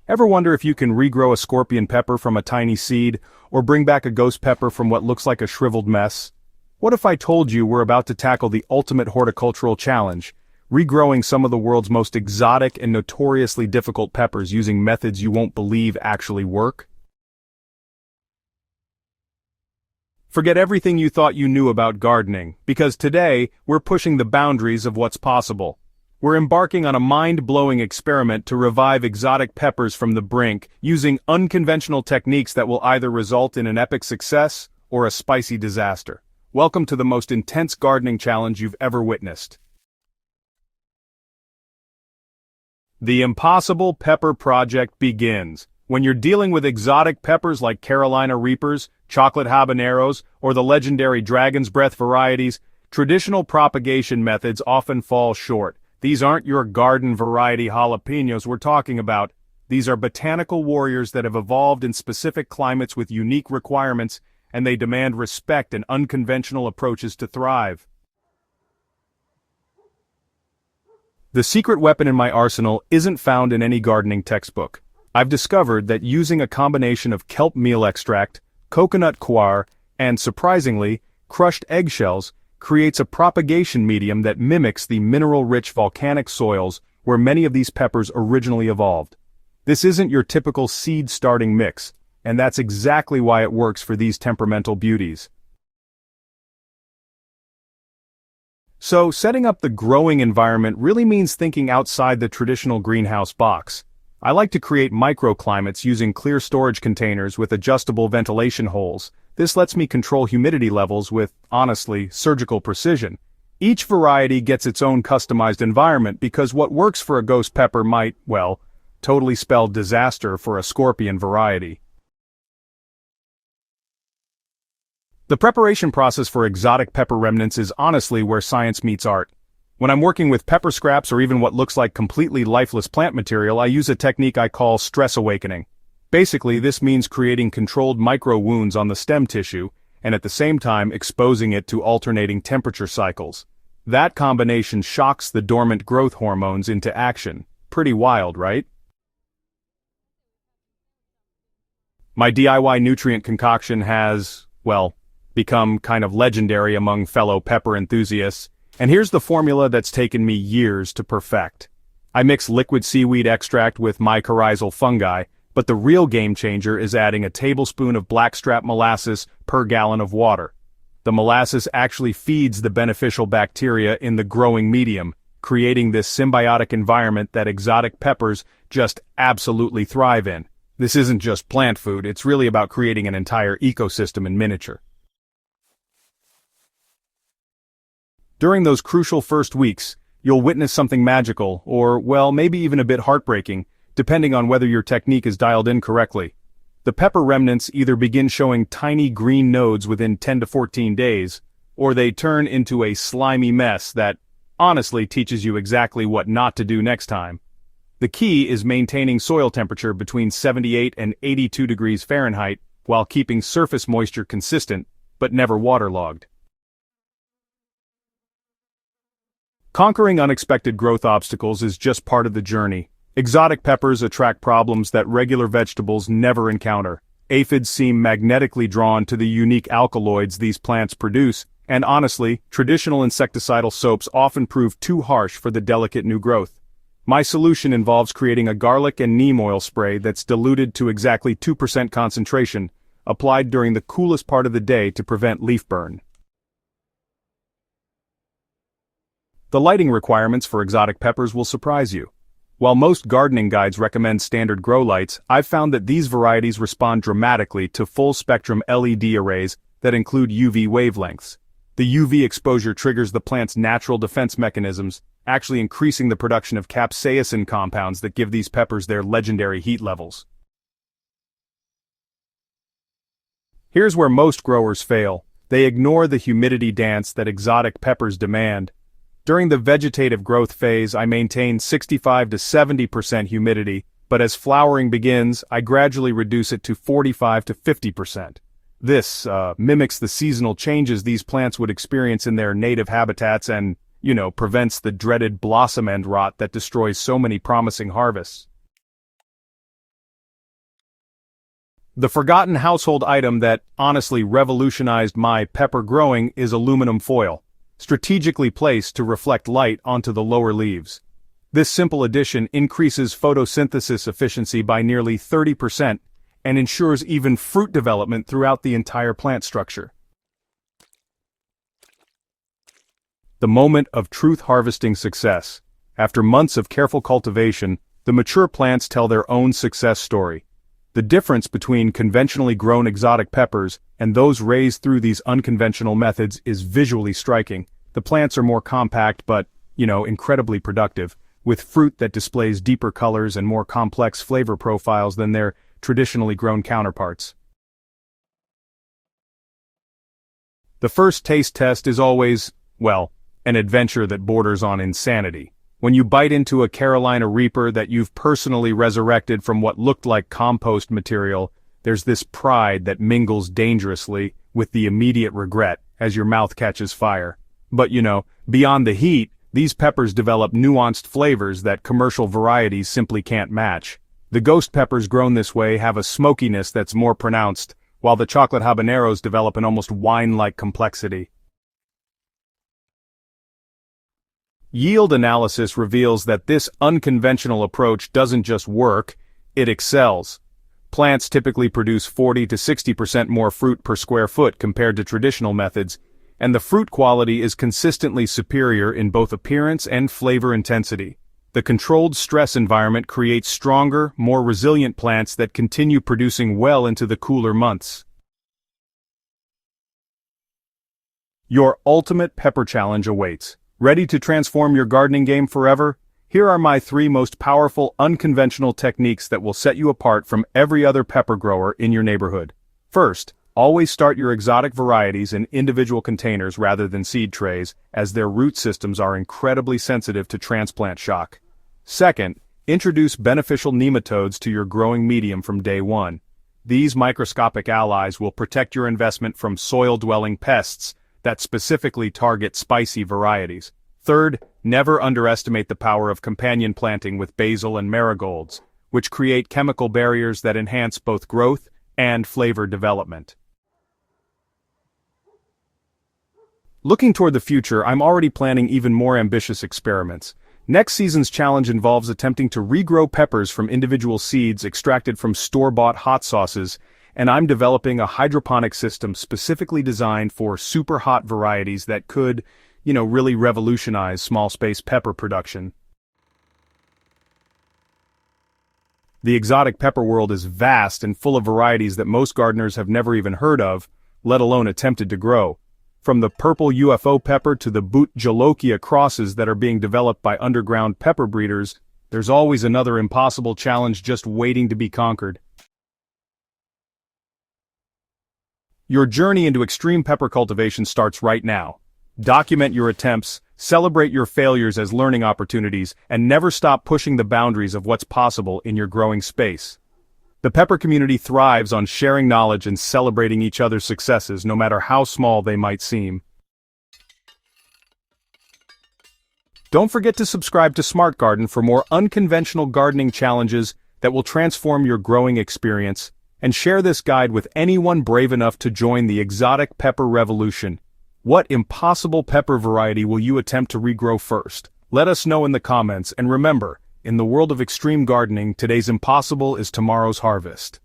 Ever wonder if you can regrow a scorpion pepper from a tiny seed, or bring back a ghost pepper from what looks like a shriveled mess? What if I told you we're about to tackle the ultimate horticultural challenge, regrowing some of the world's most exotic and notoriously difficult peppers using methods you won't believe actually work? Forget everything you thought you knew about gardening, because today, we're pushing the boundaries of what's possible. We're embarking on a mind-blowing experiment to revive exotic peppers from the brink, using unconventional techniques that will either result in an epic success or a spicy disaster. Welcome to the most intense gardening challenge you've ever witnessed. The Impossible Pepper Project begins. When you're dealing with exotic peppers like Carolina Reapers, chocolate habaneros, or the legendary Dragon's Breath varieties, traditional propagation methods often fall short. These aren't your garden variety jalapenos we're talking about. These are botanical warriors that have evolved in specific climates with unique requirements, and they demand respect and unconventional approaches to thrive. The secret weapon in my arsenal isn't found in any gardening textbook. I've discovered that using a combination of kelp meal extract, coconut coir, and, surprisingly, crushed eggshells, creates a propagation medium that mimics the mineral-rich volcanic soils where many of these peppers originally evolved. This isn't your typical seed-starting mix, and that's exactly why it works for these temperamental beauties. So, setting up the growing environment really means thinking outside the traditional greenhouse box. I like to create microclimates using clear storage containers with adjustable ventilation holes. This lets me control humidity levels with, honestly, surgical precision. Each variety gets its own customized environment because what works for a ghost pepper might, well, totally spell disaster for a scorpion variety. The preparation process for exotic pepper remnants is honestly where science meets art. When I'm working with pepper scraps or even what looks like completely lifeless plant material, I use a technique I call stress awakening. Basically, this means creating controlled micro-wounds on the stem tissue, and at the same time exposing it to alternating temperature cycles. That combination shocks the dormant growth hormones into action. Pretty wild, right? My DIY nutrient concoction has, well, become kind of legendary among fellow pepper enthusiasts, and here's the formula that's taken me years to perfect. I mix liquid seaweed extract with mycorrhizal fungi, but the real game changer is adding a tablespoon of blackstrap molasses per gallon of water. The molasses actually feeds the beneficial bacteria in the growing medium, creating this symbiotic environment that exotic peppers just absolutely thrive in. This isn't just plant food, it's really about creating an entire ecosystem in miniature. During those crucial first weeks, you'll witness something magical, or, well, maybe even a bit heartbreaking, depending on whether your technique is dialed in correctly. The pepper remnants either begin showing tiny green nodes within 10 to 14 days, or they turn into a slimy mess that, honestly, teaches you exactly what not to do next time. The key is maintaining soil temperature between 78 and 82 degrees Fahrenheit while keeping surface moisture consistent, but never waterlogged. Conquering unexpected growth obstacles is just part of the journey. Exotic peppers attract problems that regular vegetables never encounter. Aphids seem magnetically drawn to the unique alkaloids these plants produce, and honestly, traditional insecticidal soaps often prove too harsh for the delicate new growth. My solution involves creating a garlic and neem oil spray that's diluted to exactly 2% concentration, applied during the coolest part of the day to prevent leaf burn. The lighting requirements for exotic peppers will surprise you. While most gardening guides recommend standard grow lights, I've found that these varieties respond dramatically to full-spectrum LED arrays that include UV wavelengths. The UV exposure triggers the plant's natural defense mechanisms, actually increasing the production of capsaicin compounds that give these peppers their legendary heat levels. Here's where most growers fail. They ignore the humidity dance that exotic peppers demand. During the vegetative growth phase, I maintain 65 to 70% humidity, but as flowering begins, I gradually reduce it to 45 to 50%. This mimics the seasonal changes these plants would experience in their native habitats and, prevents the dreaded blossom end rot that destroys so many promising harvests. The forgotten household item that honestly revolutionized my pepper growing is aluminum foil, strategically placed to reflect light onto the lower leaves. This simple addition increases photosynthesis efficiency by nearly 30% and ensures even fruit development throughout the entire plant structure. The moment of truth harvesting success. After months of careful cultivation, the mature plants tell their own success story. The difference between conventionally grown exotic peppers and those raised through these unconventional methods is visually striking. The plants are more compact but, incredibly productive, with fruit that displays deeper colors and more complex flavor profiles than their traditionally grown counterparts. The first taste test is always, an adventure that borders on insanity. When you bite into a Carolina Reaper that you've personally resurrected from what looked like compost material, there's this pride that mingles dangerously with the immediate regret as your mouth catches fire. But beyond the heat, these peppers develop nuanced flavors that commercial varieties simply can't match. The ghost peppers grown this way have a smokiness that's more pronounced, while the chocolate habaneros develop an almost wine-like complexity. Yield analysis reveals that this unconventional approach doesn't just work, it excels. Plants typically produce 40 to 60% more fruit per square foot compared to traditional methods, and the fruit quality is consistently superior in both appearance and flavor intensity. The controlled stress environment creates stronger, more resilient plants that continue producing well into the cooler months. Your ultimate pepper challenge awaits. Ready to transform your gardening game forever? Here are my 3 most powerful unconventional techniques that will set you apart from every other pepper grower in your neighborhood. First, always start your exotic varieties in individual containers rather than seed trays, as their root systems are incredibly sensitive to transplant shock. Second, introduce beneficial nematodes to your growing medium from day one. These microscopic allies will protect your investment from soil-dwelling pests that specifically target spicy varieties. Third, never underestimate the power of companion planting with basil and marigolds, which create chemical barriers that enhance both growth and flavor development. Looking toward the future, I'm already planning even more ambitious experiments. Next season's challenge involves attempting to regrow peppers from individual seeds extracted from store-bought hot sauces, and I'm developing a hydroponic system specifically designed for super hot varieties that could, really revolutionize small space pepper production. The exotic pepper world is vast and full of varieties that most gardeners have never even heard of, let alone attempted to grow. From the purple UFO pepper to the boot jolokia crosses that are being developed by underground pepper breeders, there's always another impossible challenge just waiting to be conquered. Your journey into extreme pepper cultivation starts right now. Document your attempts, celebrate your failures as learning opportunities, and never stop pushing the boundaries of what's possible in your growing space. The pepper community thrives on sharing knowledge and celebrating each other's successes, no matter how small they might seem. Don't forget to subscribe to Smart Garden for more unconventional gardening challenges that will transform your growing experience, and share this guide with anyone brave enough to join the exotic pepper revolution. What impossible pepper variety will you attempt to regrow first? Let us know in the comments, and remember, in the world of extreme gardening, today's impossible is tomorrow's harvest.